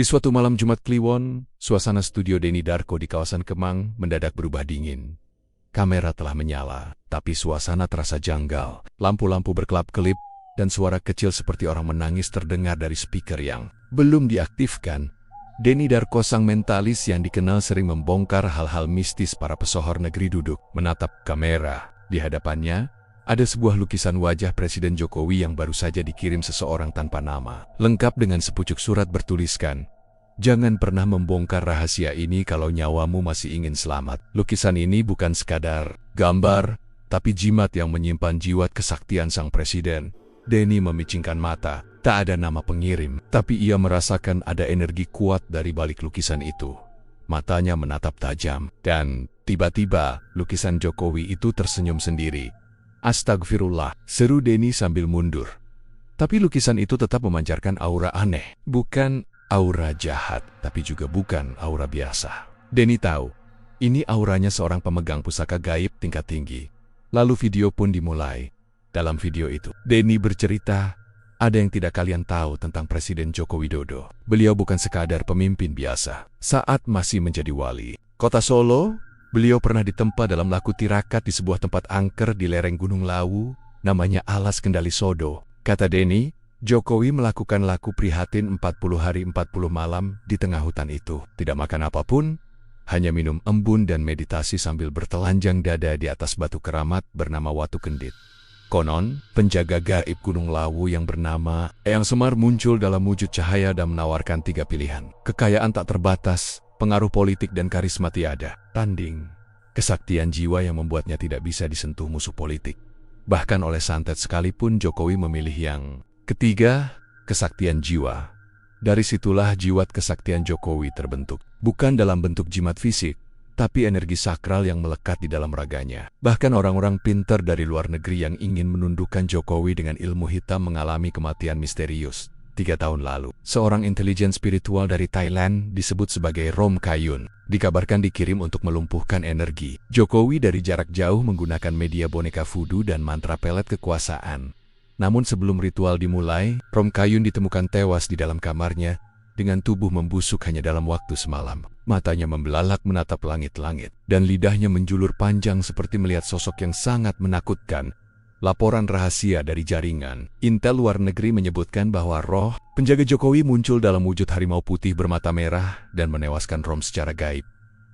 Di suatu malam Jumat Kliwon, suasana studio Denny Darko di kawasan Kemang mendadak berubah dingin. Kamera telah menyala, tapi suasana terasa janggal. Lampu-lampu berkelap-kelip, dan suara kecil seperti orang menangis terdengar dari speaker yang belum diaktifkan. Denny Darko, sang mentalis yang dikenal sering membongkar hal-hal mistis para pesohor negeri, duduk menatap kamera. Di hadapannya, ada sebuah lukisan wajah Presiden Jokowi yang baru saja dikirim seseorang tanpa nama, lengkap dengan sepucuk surat bertuliskan, "Jangan pernah membongkar rahasia ini kalau nyawamu masih ingin selamat." Lukisan ini bukan sekadar gambar, tapi jimat yang menyimpan jiwa kesaktian sang presiden. Denny memicingkan mata. Tak ada nama pengirim, tapi ia merasakan ada energi kuat dari balik lukisan itu. Matanya menatap tajam, dan tiba-tiba lukisan Jokowi itu tersenyum sendiri. "Astagfirullah," seru Denny sambil mundur. Tapi lukisan itu tetap memancarkan aura aneh. Bukan aura jahat, tapi juga bukan aura biasa. Denny tahu, ini auranya seorang pemegang pusaka gaib tingkat tinggi. Lalu video pun dimulai. Dalam video itu, Denny bercerita, ada yang tidak kalian tahu tentang Presiden Joko Widodo. Beliau bukan sekadar pemimpin biasa. Saat masih menjadi wali kota Solo, beliau pernah ditempa dalam laku tirakat di sebuah tempat angker di lereng Gunung Lawu, namanya Alas Kendali Sodo. Kata Denny, Jokowi melakukan laku prihatin 40 hari 40 malam di tengah hutan itu. Tidak makan apapun, hanya minum embun dan meditasi sambil bertelanjang dada di atas batu keramat bernama Watu Kendit. Konon, penjaga gaib Gunung Lawu yang bernama Eyang Semar muncul dalam wujud cahaya dan menawarkan 3 pilihan. Kekayaan tak terbatas, pengaruh politik dan karisma tiada tanding, kesaktian jiwa yang membuatnya tidak bisa disentuh musuh politik. Bahkan oleh santet sekalipun Jokowi memilih yang ketiga, kesaktian jiwa. Dari situlah jiwat kesaktian Jokowi terbentuk. Bukan dalam bentuk jimat fisik, tapi energi sakral yang melekat di dalam raganya. Bahkan orang-orang pintar dari luar negeri yang ingin menundukkan Jokowi dengan ilmu hitam mengalami kematian misterius. 3 tahun lalu, seorang intelijen spiritual dari Thailand disebut sebagai Rom Kayun, dikabarkan dikirim untuk melumpuhkan energi Jokowi dari jarak jauh menggunakan media boneka voodoo dan mantra pelet kekuasaan. Namun sebelum ritual dimulai, Rom Kayun ditemukan tewas di dalam kamarnya dengan tubuh membusuk hanya dalam waktu semalam. Matanya membelalak menatap langit-langit, dan lidahnya menjulur panjang seperti melihat sosok yang sangat menakutkan. Laporan rahasia dari jaringan Intel luar negeri menyebutkan bahwa roh penjaga Jokowi muncul dalam wujud harimau putih bermata merah dan menewaskan Rom secara gaib.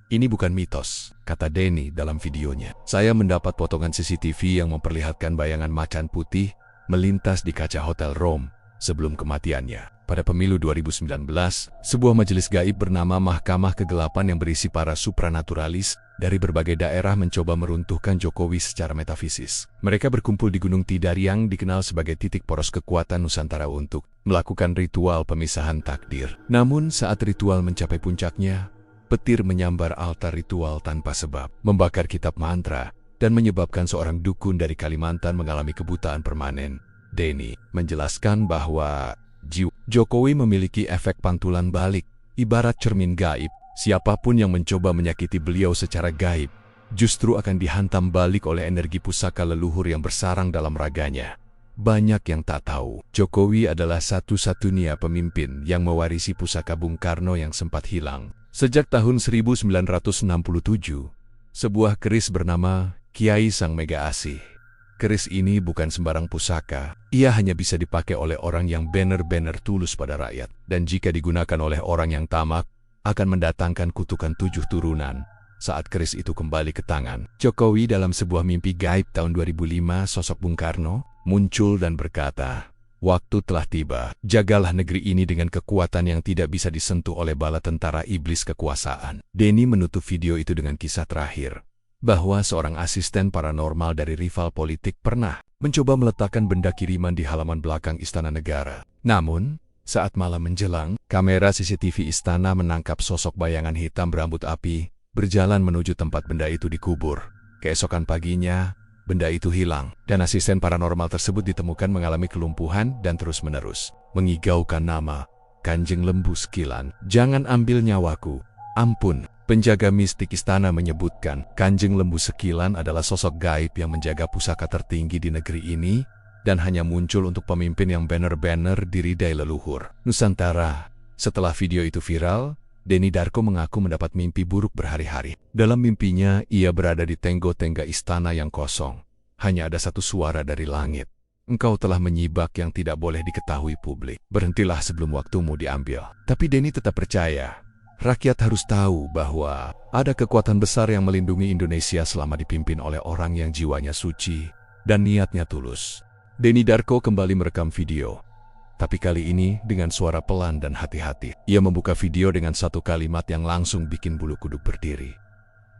"Ini bukan mitos," kata Denny dalam videonya. "Saya mendapat potongan CCTV yang memperlihatkan bayangan macan putih melintas di kaca Hotel Rom sebelum kematiannya." Pada pemilu 2019, sebuah majelis gaib bernama Mahkamah Kegelapan yang berisi para supranaturalis dari berbagai daerah mencoba meruntuhkan Jokowi secara metafisis. Mereka berkumpul di Gunung Tidar yang dikenal sebagai titik poros kekuatan Nusantara untuk melakukan ritual pemisahan takdir. Namun saat ritual mencapai puncaknya, petir menyambar altar ritual tanpa sebab, membakar kitab mantra, dan menyebabkan seorang dukun dari Kalimantan mengalami kebutaan permanen. Denny menjelaskan bahwa Jokowi memiliki efek pantulan balik, ibarat cermin gaib. Siapapun yang mencoba menyakiti beliau secara gaib, justru akan dihantam balik oleh energi pusaka leluhur yang bersarang dalam raganya. Banyak yang tak tahu, Jokowi adalah satu-satunya pemimpin yang mewarisi pusaka Bung Karno yang sempat hilang. Sejak tahun 1967, sebuah keris bernama Kiai Sang Mega Asih. Keris ini bukan sembarang pusaka, ia hanya bisa dipakai oleh orang yang benar-benar tulus pada rakyat. Dan jika digunakan oleh orang yang tamak, akan mendatangkan kutukan 7 turunan. Saat keris itu kembali ke tangan Jokowi dalam sebuah mimpi gaib tahun 2005, sosok Bung Karno muncul dan berkata, "Waktu telah tiba, jagalah negeri ini dengan kekuatan yang tidak bisa disentuh oleh bala tentara iblis kekuasaan." Denny menutup video itu dengan kisah terakhir, bahwa seorang asisten paranormal dari rival politik pernah mencoba meletakkan benda kiriman di halaman belakang Istana Negara. Namun, saat malam menjelang, kamera CCTV istana menangkap sosok bayangan hitam berambut api berjalan menuju tempat benda itu dikubur. Keesokan paginya, benda itu hilang, dan asisten paranormal tersebut ditemukan mengalami kelumpuhan dan terus-menerus mengigaukan nama Kanjeng Lembu Sekilan. "Jangan ambil nyawaku, ampun." Penjaga mistik istana menyebutkan, Kanjeng Lembu Sekilan adalah sosok gaib yang menjaga pusaka tertinggi di negeri ini dan hanya muncul untuk pemimpin yang benar-benar diridai leluhur. Nusantara Setelah video itu viral, Denny Darko mengaku mendapat mimpi buruk berhari-hari. Dalam mimpinya, ia berada di tenggo-tengga istana yang kosong. Hanya ada satu suara dari langit. Engkau telah menyibak yang tidak boleh diketahui publik. Berhentilah sebelum waktumu diambil. Tapi Denny tetap percaya. Rakyat harus tahu bahwa ada kekuatan besar yang melindungi Indonesia selama dipimpin oleh orang yang jiwanya suci dan niatnya tulus. Denny Darko kembali merekam video. Tapi kali ini dengan suara pelan dan hati-hati. Ia membuka video dengan satu kalimat yang langsung bikin bulu kuduk berdiri.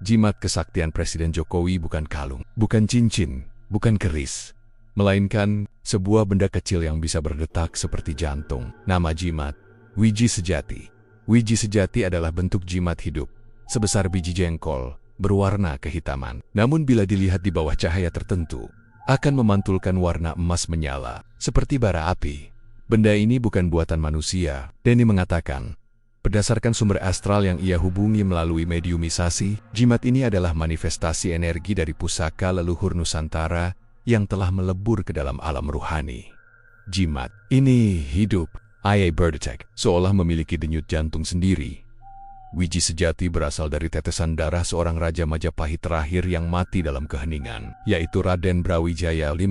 Jimat kesaktian Presiden Jokowi bukan kalung, bukan cincin, bukan keris, melainkan sebuah benda kecil yang bisa berdetak seperti jantung. Nama jimat, Wiji Sejati. Wiji Sejati adalah bentuk jimat hidup, sebesar biji jengkol, berwarna kehitaman. Namun bila dilihat di bawah cahaya tertentu, akan memantulkan warna emas menyala, seperti bara api. Benda ini bukan buatan manusia, Denny mengatakan. Berdasarkan sumber astral yang ia hubungi melalui mediumisasi, jimat ini adalah manifestasi energi dari pusaka leluhur Nusantara yang telah melebur ke dalam alam ruhani. Jimat ini hidup, berdetak, seolah memiliki denyut jantung sendiri. Wiji Sejati berasal dari tetesan darah seorang Raja Majapahit terakhir yang mati dalam keheningan, yaitu Raden Brawijaya V.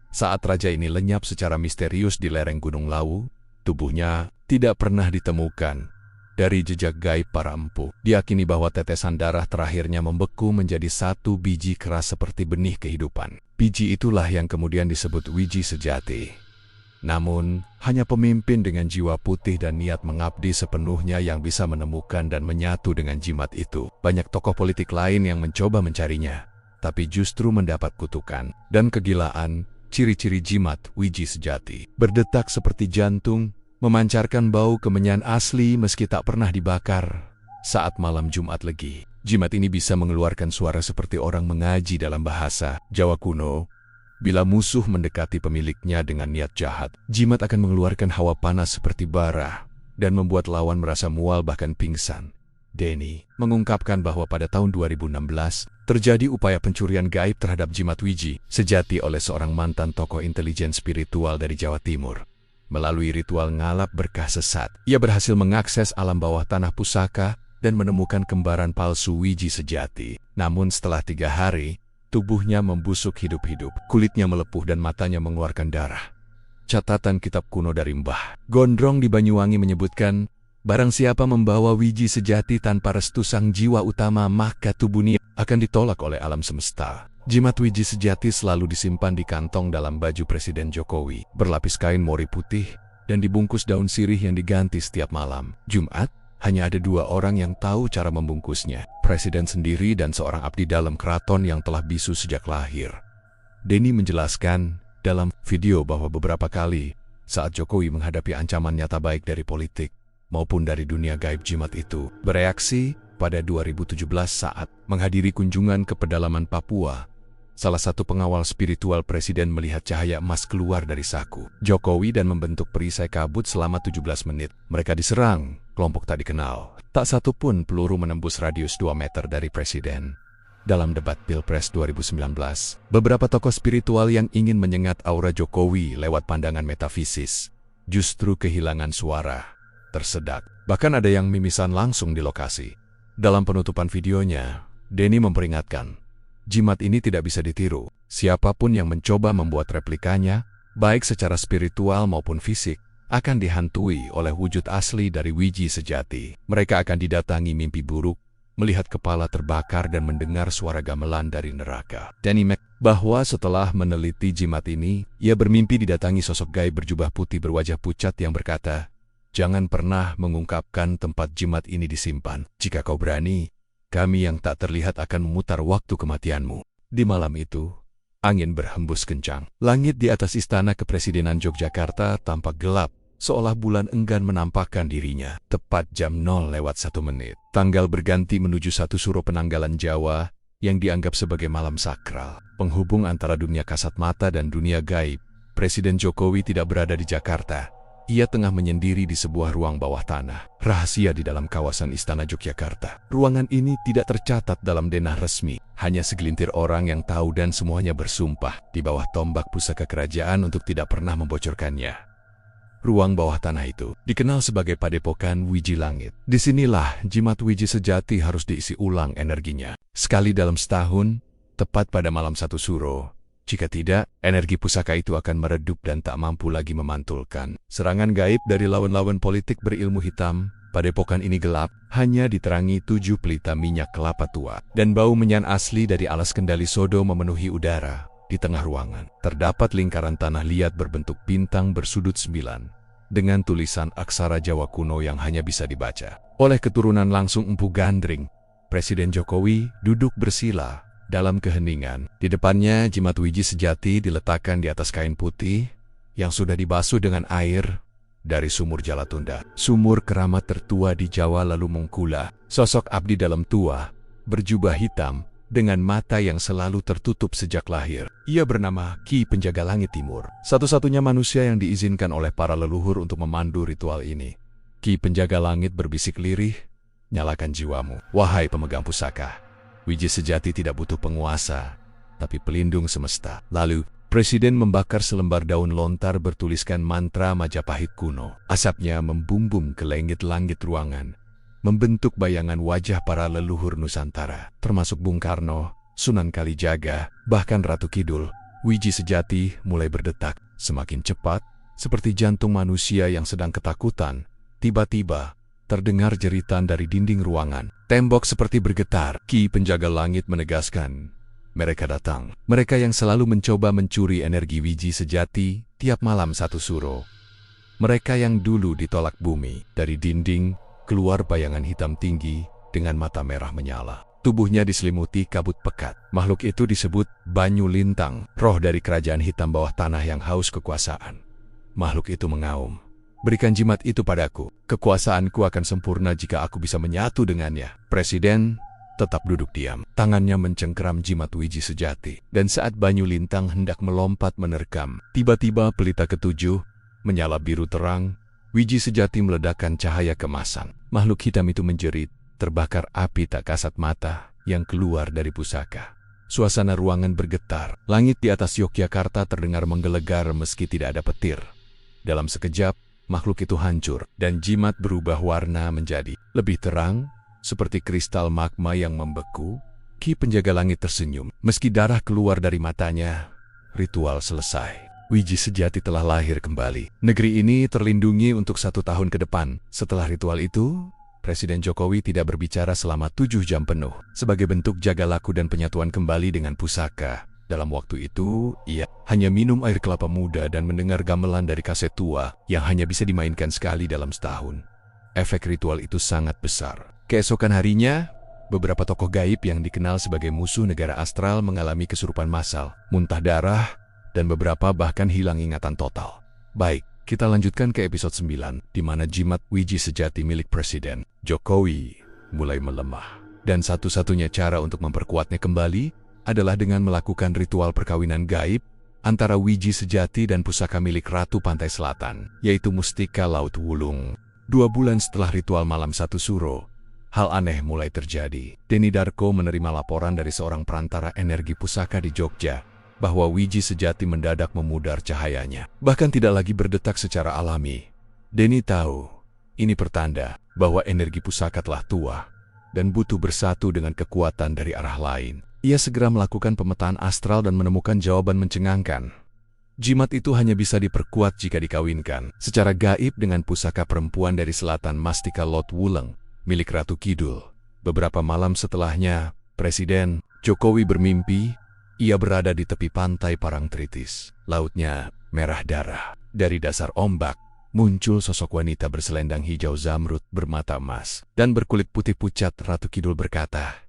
Saat raja ini lenyap secara misterius di lereng Gunung Lawu, tubuhnya tidak pernah ditemukan. Dari jejak gaib para empu, diyakini bahwa tetesan darah terakhirnya membeku menjadi satu biji keras seperti benih kehidupan. Biji itulah yang kemudian disebut Wiji Sejati. Namun, hanya pemimpin dengan jiwa putih dan niat mengabdi sepenuhnya yang bisa menemukan dan menyatu dengan jimat itu. Banyak tokoh politik lain yang mencoba mencarinya, tapi justru mendapat kutukan dan kegilaan. Ciri-ciri jimat Wiji Sejati: berdetak seperti jantung, memancarkan bau kemenyan asli meski tak pernah dibakar. Saat malam Jumat Legi, jimat ini bisa mengeluarkan suara seperti orang mengaji dalam bahasa Jawa kuno. Bila musuh mendekati pemiliknya dengan niat jahat, jimat akan mengeluarkan hawa panas seperti bara dan membuat lawan merasa mual bahkan pingsan. Denny mengungkapkan bahwa pada tahun 2016, terjadi upaya pencurian gaib terhadap jimat Wiji Sejati oleh seorang mantan tokoh intelijen spiritual dari Jawa Timur. Melalui ritual ngalap berkah sesat, ia berhasil mengakses alam bawah tanah pusaka dan menemukan kembaran palsu Wiji Sejati. Namun setelah 3 hari, tubuhnya membusuk hidup-hidup, kulitnya melepuh dan matanya mengeluarkan darah. Catatan kitab kuno dari Mbah Gondrong di Banyuwangi menyebutkan, barang siapa membawa Wiji Sejati tanpa restu sang jiwa utama, maka tubuhnya akan ditolak oleh alam semesta. Jimat Wiji Sejati selalu disimpan di kantong dalam baju Presiden Jokowi, berlapis kain mori putih, dan dibungkus daun sirih yang diganti setiap malam Jumat. Hanya ada 2 orang yang tahu cara membungkusnya, Presiden sendiri dan seorang abdi dalam keraton yang telah bisu sejak lahir. Denny menjelaskan dalam video bahwa beberapa kali saat Jokowi menghadapi ancaman nyata baik dari politik maupun dari dunia gaib, jimat itu bereaksi. Pada 2017 saat menghadiri kunjungan ke pedalaman Papua, salah satu pengawal spiritual Presiden melihat cahaya emas keluar dari saku Jokowi dan membentuk perisai kabut selama 17 menit. Mereka diserang kelompok tak dikenal. Tak satu pun peluru menembus radius 2 meter dari Presiden. Dalam debat Pilpres 2019, beberapa tokoh spiritual yang ingin menyengat aura Jokowi lewat pandangan metafisis justru kehilangan suara, tersedak. Bahkan ada yang mimisan langsung di lokasi. Dalam penutupan videonya, Denny memperingatkan, jimat ini tidak bisa ditiru. Siapapun yang mencoba membuat replikanya, baik secara spiritual maupun fisik, akan dihantui oleh wujud asli dari Wiji Sejati. Mereka akan didatangi mimpi buruk, melihat kepala terbakar dan mendengar suara gamelan dari neraka. Denny bahwa setelah meneliti jimat ini, ia bermimpi didatangi sosok gaib berjubah putih berwajah pucat yang berkata, jangan pernah mengungkapkan tempat jimat ini disimpan. Jika kau berani, kami yang tak terlihat akan memutar waktu kematianmu. Di malam itu, angin berhembus kencang. Langit di atas istana kepresidenan Yogyakarta tampak gelap, seolah bulan enggan menampakkan dirinya. Tepat jam 0:01, tanggal berganti menuju satu suro penanggalan Jawa yang dianggap sebagai malam sakral, penghubung antara dunia kasat mata dan dunia gaib. Presiden Jokowi tidak berada di Jakarta. Ia tengah menyendiri di sebuah ruang bawah tanah, rahasia di dalam kawasan Istana Yogyakarta. Ruangan ini tidak tercatat dalam denah resmi, hanya segelintir orang yang tahu dan semuanya bersumpah di bawah tombak pusaka kerajaan untuk tidak pernah membocorkannya. ruang bawah tanah itu dikenal sebagai Padepokan Wiji Langit. Disinilah jimat Wiji sejati harus diisi ulang energinya. Sekali dalam setahun, tepat pada malam 1 Suro. Jika tidak, energi pusaka itu akan meredup dan tak mampu lagi memantulkan. Serangan gaib dari lawan-lawan politik berilmu hitam. Padepokan ini gelap, hanya diterangi 7 pelita minyak kelapa tua. Dan bau menyan asli dari alas kendali sodo memenuhi udara. Di tengah ruangan, terdapat lingkaran tanah liat berbentuk bintang bersudut 9. Dengan tulisan aksara Jawa kuno yang hanya bisa dibaca oleh keturunan langsung Empu Gandring. Presiden Jokowi duduk bersila dalam keheningan. Di depannya, jimat Wiji sejati diletakkan di atas kain putih yang sudah dibasuh dengan air dari sumur Jalatunda. Sumur keramat tertua di Jawa lalu mengkula. Sosok abdi dalam tua, berjubah hitam, dengan mata yang selalu tertutup sejak lahir. Ia bernama Ki Penjaga Langit Timur. Satu-satunya manusia yang diizinkan oleh para leluhur untuk memandu ritual ini. Ki Penjaga Langit berbisik lirih, "Nyalakan jiwamu, wahai pemegang pusaka. Wiji sejati tidak butuh penguasa, tapi pelindung semesta." Lalu, Presiden membakar selembar daun lontar bertuliskan mantra Majapahit kuno. Asapnya membumbung ke langit-langit ruangan, membentuk bayangan wajah para leluhur Nusantara, termasuk Bung Karno, Sunan Kalijaga, bahkan Ratu Kidul. Wiji sejati mulai berdetak, semakin cepat, seperti jantung manusia yang sedang ketakutan. Tiba-tiba, terdengar jeritan dari dinding ruangan. Tembok seperti bergetar. Ki Penjaga Langit menegaskan, mereka datang. Mereka yang selalu mencoba mencuri energi Wiji sejati tiap malam 1 Suro. Mereka yang dulu ditolak bumi. Dari dinding, keluar bayangan hitam tinggi dengan mata merah menyala. Tubuhnya diselimuti kabut pekat. Makhluk itu disebut Banyu Lintang, roh dari kerajaan hitam bawah tanah yang haus kekuasaan. Makhluk itu mengaum, "Berikan jimat itu padaku. Kekuasaanku akan sempurna jika aku bisa menyatu dengannya." Presiden tetap duduk diam. Tangannya mencengkeram jimat Wiji sejati. Dan saat Banyu Lintang hendak melompat menerkam, tiba-tiba pelita ketujuh menyala biru terang. Wiji sejati meledakkan cahaya kemasan. Makhluk hitam itu menjerit, terbakar api tak kasat mata yang keluar dari pusaka. Suasana ruangan bergetar. Langit di atas Yogyakarta terdengar menggelegar meski tidak ada petir. Dalam sekejap, makhluk itu hancur, dan jimat berubah warna menjadi lebih terang, seperti kristal magma yang membeku. Ki Penjaga Langit tersenyum. Meski darah keluar dari matanya, ritual selesai. Wiji sejati telah lahir kembali. Negeri ini terlindungi untuk 1 tahun ke depan. Setelah ritual itu, Presiden Jokowi tidak berbicara selama 7 jam penuh. Sebagai bentuk jaga laku dan penyatuan kembali dengan pusaka. Dalam waktu itu, ia hanya minum air kelapa muda dan mendengar gamelan dari kaset tua yang hanya bisa dimainkan sekali dalam setahun. Efek ritual itu sangat besar. Keesokan harinya, beberapa tokoh gaib yang dikenal sebagai musuh negara astral mengalami kesurupan massal, muntah darah, dan beberapa bahkan hilang ingatan total. Baik, kita lanjutkan ke episode 9, di mana jimat Wiji sejati milik Presiden Jokowi mulai melemah. Dan satu-satunya cara untuk memperkuatnya kembali adalah dengan melakukan ritual perkawinan gaib antara Wiji sejati dan pusaka milik Ratu Pantai Selatan, yaitu Mustika Laut Wulung. 2 bulan setelah ritual malam 1 Suro, hal aneh mulai terjadi. Denny Darko menerima laporan dari seorang perantara energi pusaka di Jogja bahwa Wiji sejati mendadak memudar cahayanya, bahkan tidak lagi berdetak secara alami. Denny tahu, ini pertanda bahwa energi pusaka telah tua dan butuh bersatu dengan kekuatan dari arah lain. Ia segera melakukan pemetaan astral dan menemukan jawaban mencengangkan. Jimat itu hanya bisa diperkuat jika dikawinkan secara gaib dengan pusaka perempuan dari selatan Mustika Laut Wulung, milik Ratu Kidul. Beberapa malam setelahnya, Presiden Jokowi bermimpi ia berada di tepi pantai Parangtritis. Lautnya merah darah. Dari dasar ombak, muncul sosok wanita berselendang hijau zamrud bermata emas dan berkulit putih pucat. Ratu Kidul berkata,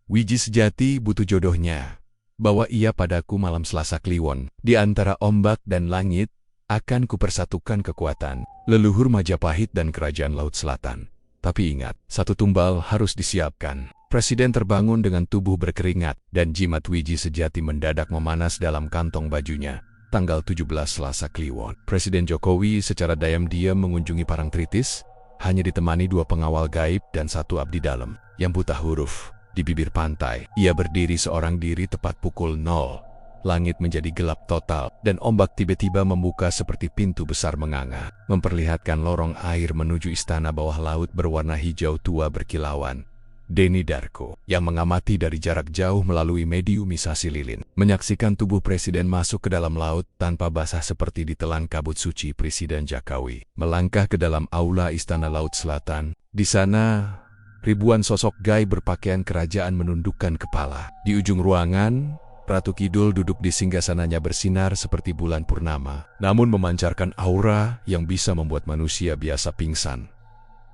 "Wiji sejati butuh jodohnya. Bawa ia padaku malam Selasa Kliwon. Di antara ombak dan langit, akan kupersatukan kekuatan leluhur Majapahit dan Kerajaan Laut Selatan. Tapi ingat, satu tumbal harus disiapkan." Presiden terbangun dengan tubuh berkeringat, dan jimat Wiji sejati mendadak memanas dalam kantong bajunya. Tanggal 17 Selasa Kliwon, Presiden Jokowi secara diam-diam mengunjungi Parangtritis, hanya ditemani 2 pengawal gaib dan 1 abdi dalam, yang buta huruf. Di bibir pantai, ia berdiri seorang diri tepat pukul 0. langit menjadi gelap total, dan ombak tiba-tiba membuka seperti pintu besar menganga, memperlihatkan lorong air menuju istana bawah laut berwarna hijau tua berkilauan. Denny Darko, yang mengamati dari jarak jauh melalui mediumisasi lilin, menyaksikan tubuh presiden masuk ke dalam laut tanpa basah seperti ditelan kabut suci Presiden Jokowi, melangkah ke dalam aula Istana Laut Selatan. Di sana, ribuan sosok gaib berpakaian kerajaan menundukkan kepala. Di ujung ruangan, Ratu Kidul duduk di singgasananya bersinar seperti bulan purnama, namun memancarkan aura yang bisa membuat manusia biasa pingsan.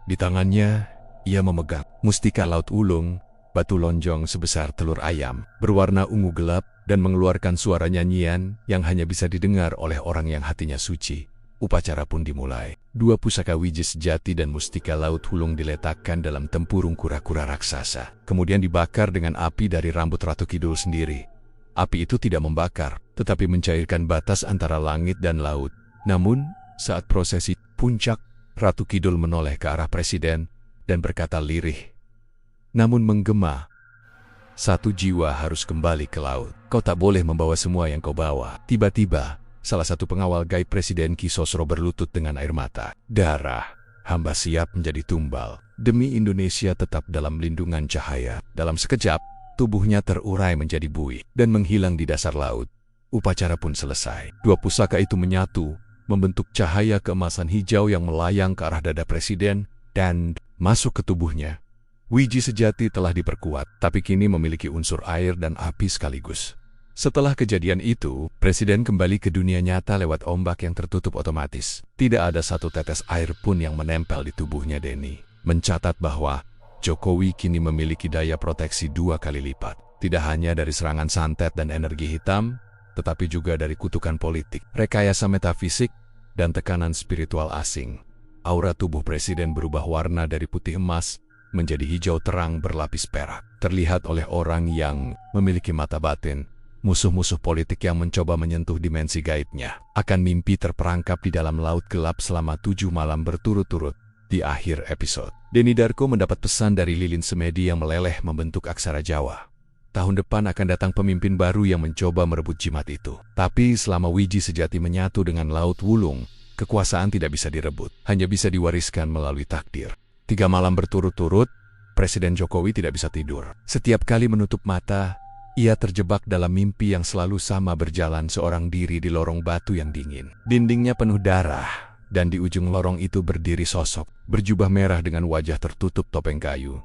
Di tangannya, ia memegang mustika laut ulung, batu lonjong sebesar telur ayam, berwarna ungu gelap dan mengeluarkan suara nyanyian yang hanya bisa didengar oleh orang yang hatinya suci. Upacara pun dimulai. 2 pusaka wiji sejati dan mustika laut hulung diletakkan dalam tempurung kura-kura raksasa, kemudian dibakar dengan api dari rambut Ratu Kidul sendiri. Api itu tidak membakar, tetapi mencairkan batas antara langit dan laut. Namun, saat prosesi puncak, Ratu Kidul menoleh ke arah presiden dan berkata lirih, namun menggema, "Satu jiwa harus kembali ke laut. Kau tak boleh membawa semua yang kau bawa." Tiba-tiba, salah satu pengawal gaib Presiden Ki Sosro berlutut dengan air mata. "Darah, hamba siap menjadi tumbal. Demi Indonesia tetap dalam lindungan cahaya." Dalam sekejap, tubuhnya terurai menjadi buih dan menghilang di dasar laut. Upacara pun selesai. 2 pusaka itu menyatu, membentuk cahaya keemasan hijau yang melayang ke arah dada presiden dan masuk ke tubuhnya. Wiji sejati telah diperkuat, tapi kini memiliki unsur air dan api sekaligus. Setelah kejadian itu, presiden kembali ke dunia nyata lewat ombak yang tertutup otomatis. Tidak ada satu tetes air pun yang menempel di tubuhnya Denny. Mencatat bahwa Jokowi kini memiliki daya proteksi 2 kali lipat. Tidak hanya dari serangan santet dan energi hitam, tetapi juga dari kutukan politik, rekayasa metafisik, dan tekanan spiritual asing. Aura tubuh presiden berubah warna dari putih emas menjadi hijau terang berlapis perak. Terlihat oleh orang yang memiliki mata batin, musuh-musuh politik yang mencoba menyentuh dimensi gaibnya akan mimpi terperangkap di dalam laut gelap selama 7 malam berturut-turut. Di akhir episode, Denny Darko mendapat pesan dari lilin semedi yang meleleh membentuk aksara Jawa. Tahun depan akan datang pemimpin baru yang mencoba merebut jimat itu. Tapi selama wiji sejati menyatu dengan laut wulung, kekuasaan tidak bisa direbut, hanya bisa diwariskan melalui takdir. 3 malam berturut-turut, Presiden Jokowi tidak bisa tidur. Setiap kali menutup mata, ia terjebak dalam mimpi yang selalu sama, berjalan seorang diri di lorong batu yang dingin. Dindingnya penuh darah, dan di ujung lorong itu berdiri sosok, berjubah merah dengan wajah tertutup topeng kayu.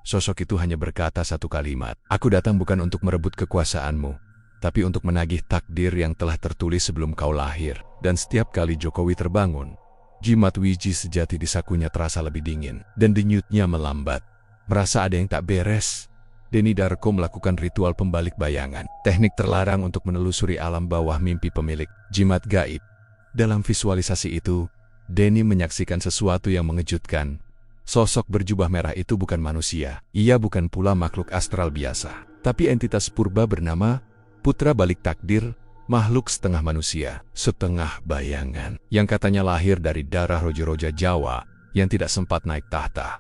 Sosok itu hanya berkata satu kalimat, "Aku datang bukan untuk merebut kekuasaanmu, tapi untuk menagih takdir yang telah tertulis sebelum kau lahir." Dan setiap kali Jokowi terbangun, jimat wiji sejati di sakunya terasa lebih dingin, dan denyutnya melambat. Merasa ada yang tak beres, Denny Darko melakukan ritual pembalik bayangan, teknik terlarang untuk menelusuri alam bawah mimpi pemilik jimat gaib. Dalam visualisasi itu, Denny menyaksikan sesuatu yang mengejutkan. Sosok berjubah merah itu bukan manusia, ia bukan pula makhluk astral biasa, tapi entitas purba bernama Putra Balik Takdir, makhluk setengah manusia, setengah bayangan, yang katanya lahir dari darah roja-roja Jawa yang tidak sempat naik tahta.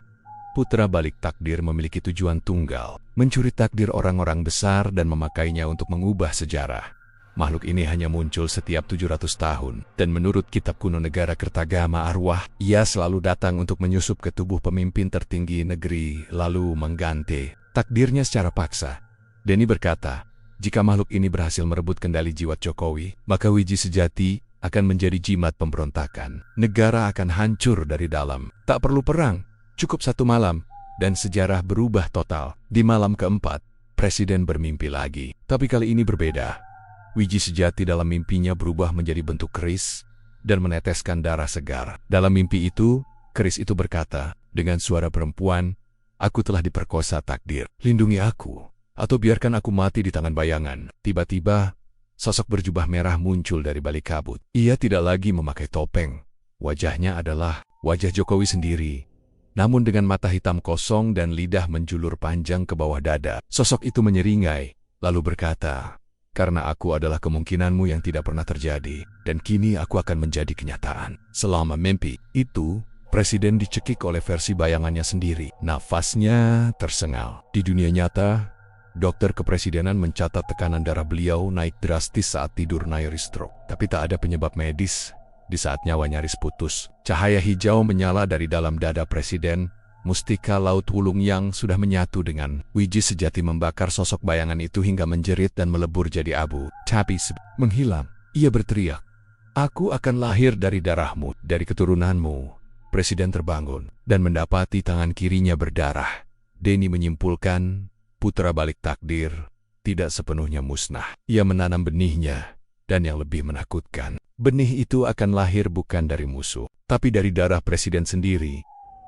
Putra Balik Takdir memiliki tujuan tunggal, mencuri takdir orang-orang besar dan memakainya untuk mengubah sejarah. Makhluk ini hanya muncul setiap 700 tahun, dan menurut kitab kuno negara Kertagama Arwah, ia selalu datang untuk menyusup ke tubuh pemimpin tertinggi negeri, lalu mengganti takdirnya secara paksa. Denny berkata, jika makhluk ini berhasil merebut kendali jiwa Jokowi, maka wiji sejati akan menjadi jimat pemberontakan. Negara akan hancur dari dalam. Tak perlu perang, cukup 1 malam, dan sejarah berubah total. Di malam keempat, presiden bermimpi lagi. Tapi kali ini berbeda. Wiji sejati dalam mimpinya berubah menjadi bentuk keris dan meneteskan darah segar. Dalam mimpi itu, keris itu berkata, dengan suara perempuan, "Aku telah diperkosa takdir. Lindungi aku, atau biarkan aku mati di tangan bayangan." Tiba-tiba, sosok berjubah merah muncul dari balik kabut. Ia tidak lagi memakai topeng. Wajahnya adalah wajah Jokowi sendiri, namun dengan mata hitam kosong dan lidah menjulur panjang ke bawah dada. Sosok itu menyeringai, lalu berkata, "Karena aku adalah kemungkinanmu yang tidak pernah terjadi, dan kini aku akan menjadi kenyataan." Selama mimpi itu, presiden dicekik oleh versi bayangannya sendiri. Nafasnya tersengal. Di dunia nyata, Dokter kepresidenan mencatat tekanan darah beliau naik drastis saat tidur nyaris stroke. Tapi tak ada penyebab medis. Di saat nyawa nyaris putus, cahaya hijau menyala dari dalam dada presiden. Mustika laut Wulung yang sudah menyatu dengan wiji sejati membakar sosok bayangan itu hingga menjerit dan melebur jadi abu. Tapi menghilang, ia berteriak, "Aku akan lahir dari darahmu, dari keturunanmu." Presiden terbangun dan mendapati tangan kirinya berdarah. Denny menyimpulkan, putra balik takdir tidak sepenuhnya musnah. Ia menanam benihnya, dan yang lebih menakutkan, benih itu akan lahir bukan dari musuh, tapi dari darah presiden sendiri.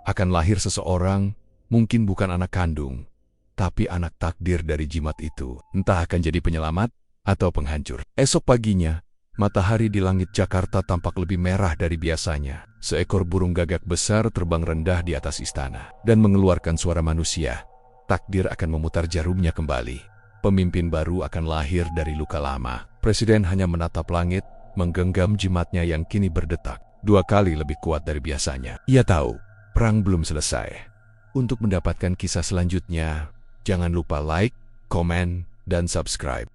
Akan lahir seseorang, mungkin bukan anak kandung, tapi anak takdir dari jimat itu. Entah akan jadi penyelamat atau penghancur. Esok paginya, matahari di langit Jakarta tampak lebih merah dari biasanya. Seekor burung gagak besar terbang rendah di atas istana dan mengeluarkan suara manusia. Takdir akan memutar jarumnya kembali. Pemimpin baru akan lahir dari luka lama. Presiden hanya menatap langit, menggenggam jimatnya yang kini berdetak 2 kali lebih kuat dari biasanya. Ia tahu, perang belum selesai. Untuk mendapatkan kisah selanjutnya, jangan lupa like, komen, dan subscribe.